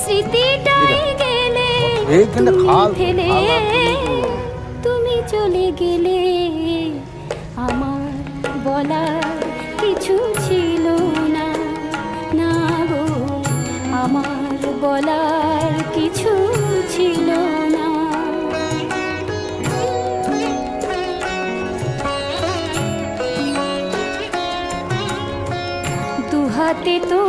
স্মৃতিটাই গেলে তুমি ফেলে, তুমি চলে গেলে আমার বলার কিছু ছিল না, না গো আমার বলার কিছু ছিল না। দুহাতে তো